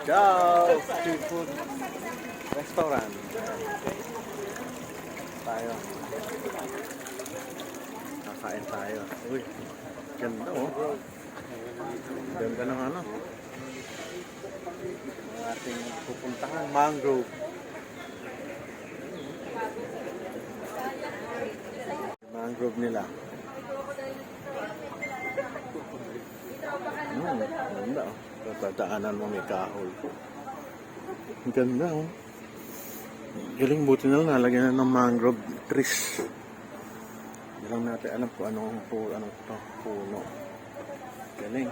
Ciao! Seafood restaurant. Tayo. Kakain tayo. Uy, ganda oh. Ganda ng ano. Ang ating pupuntahan, mangrove. Mangrove nila. Ganda oh. Tataanan mo may kahoy. Ganda oh. Galing, buti na lang nalagyan na ng mangrove trees. Hindi lang natin alam kung anong puno. Galing.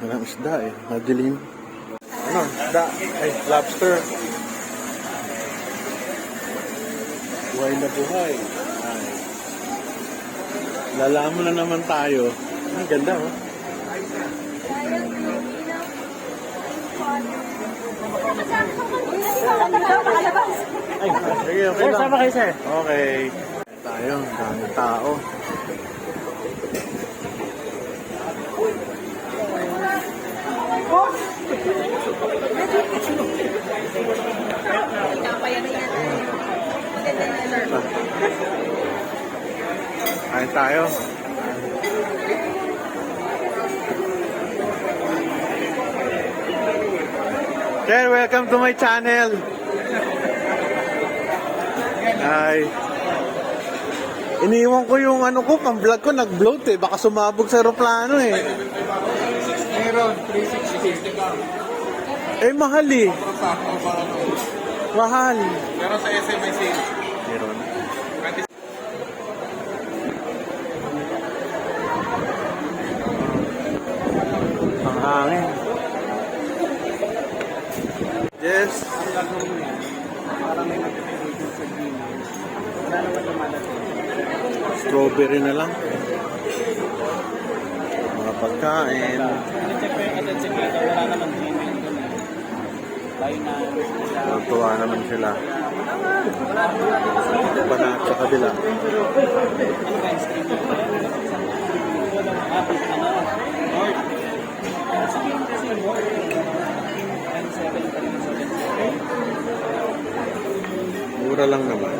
Walang isda eh. Madilim. Ano? Isda. Ay, lobster. Buhay na buhay. Ay. Lalaman na naman tayo. Ang ganda oh. Ay, sige, okay lang. Sama kayo, sir. Okay. Tayo, daming tao. Kain tayo. Sir, welcome to my channel. Hi. Iniwan ko yung ano ko, pang-vlog ko, nag-bloat eh. Baka sumabog sa aeroplano eh. Meron, 360. Eh, mahal eh. Mahal. Pero sa SM may sale. Meron. Ang hangin. Yes. Strawberry na lang. Mga pagkain. Tuwa naman sila. Banat sa kabila. Mura lang naman.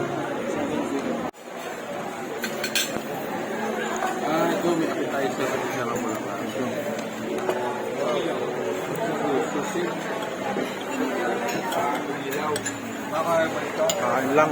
Ito may appetizer sa isa lang mga Kain lang.